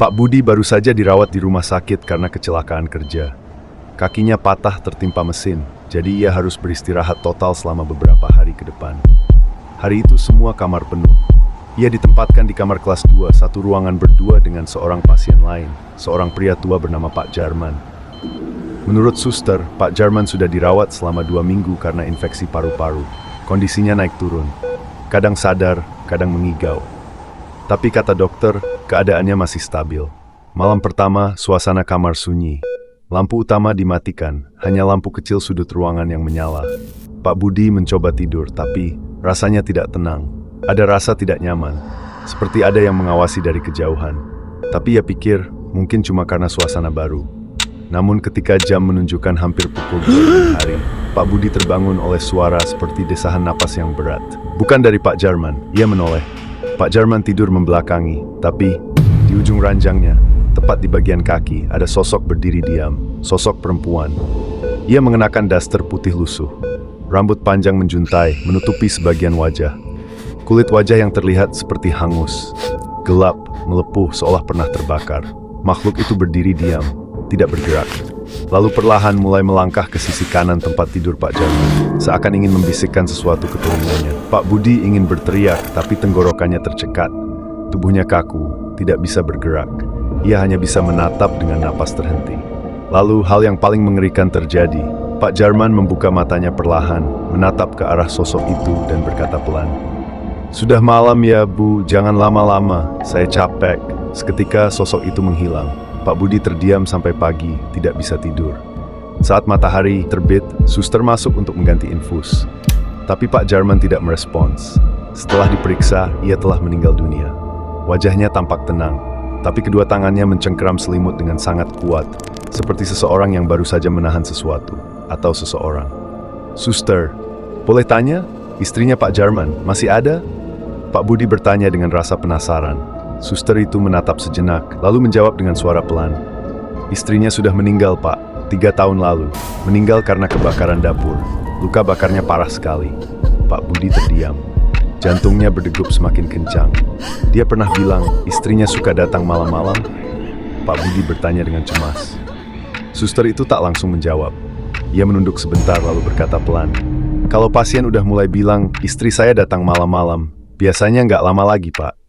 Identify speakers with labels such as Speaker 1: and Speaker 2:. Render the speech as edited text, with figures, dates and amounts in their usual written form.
Speaker 1: Pak Budi baru saja dirawat di rumah sakit karena kecelakaan kerja. Kakinya patah tertimpa mesin, jadi ia harus beristirahat total selama beberapa hari ke depan. Hari itu semua kamar penuh. Ia ditempatkan di kamar kelas 2, satu ruangan berdua dengan seorang pasien lain, seorang pria tua bernama Pak Jarman. Menurut suster, Pak Jarman sudah dirawat selama 2 minggu karena infeksi paru-paru. Kondisinya naik turun. Kadang sadar, kadang mengigau. Tapi kata dokter, keadaannya masih stabil. Malam pertama, suasana kamar sunyi. Lampu utama dimatikan, hanya lampu kecil sudut ruangan yang menyala. Pak Budi mencoba tidur, tapi rasanya tidak tenang. Ada rasa tidak nyaman, seperti ada yang mengawasi dari kejauhan. Tapi ia pikir, mungkin cuma karena suasana baru. Namun ketika jam menunjukkan hampir pukul 2 dini hari, Pak Budi terbangun oleh suara seperti desahan napas yang berat. Bukan dari Pak Jarman, ia menoleh. Pak Jarman tidur membelakangi, tapi di ujung ranjangnya, tepat di bagian kaki, ada sosok berdiri diam, sosok perempuan. Ia mengenakan daster putih lusuh. Rambut panjang menjuntai, menutupi sebagian wajah. Kulit wajah yang terlihat seperti hangus, gelap, melepuh seolah pernah terbakar. Makhluk itu berdiri diam, tidak bergerak. Lalu perlahan mulai melangkah ke sisi kanan tempat tidur Pak Jarman, seakan ingin membisikkan sesuatu ke telinganya. Pak Budi ingin berteriak, tapi tenggorokannya tercekat. Tubuhnya kaku, tidak bisa bergerak. Ia hanya bisa menatap dengan napas terhenti. Lalu hal yang paling mengerikan terjadi. Pak Jarman membuka matanya perlahan, menatap ke arah sosok itu dan berkata pelan, "Sudah malam ya Bu, jangan lama-lama, saya capek." Seketika sosok itu menghilang. Pak Budi terdiam sampai pagi, tidak bisa tidur. Saat matahari terbit, suster masuk untuk mengganti infus. Tapi Pak Jarman tidak merespons. Setelah diperiksa, ia telah meninggal dunia. Wajahnya tampak tenang, tapi kedua tangannya mencengkeram selimut dengan sangat kuat, seperti seseorang yang baru saja menahan sesuatu, atau seseorang. "Suster, boleh tanya? Istrinya Pak Jarman masih ada?" Pak Budi bertanya dengan rasa penasaran. Suster itu menatap sejenak, lalu menjawab dengan suara pelan. "Istrinya sudah meninggal, Pak. 3 tahun lalu. Meninggal karena kebakaran dapur. Luka bakarnya parah sekali." Pak Budi terdiam. Jantungnya berdegup semakin kencang. Dia pernah bilang istrinya suka datang malam-malam. Pak Budi bertanya dengan cemas. Suster itu tak langsung menjawab. Ia menunduk sebentar lalu berkata pelan, "Kalau pasien udah mulai bilang istri saya datang malam-malam, biasanya nggak lama lagi, Pak."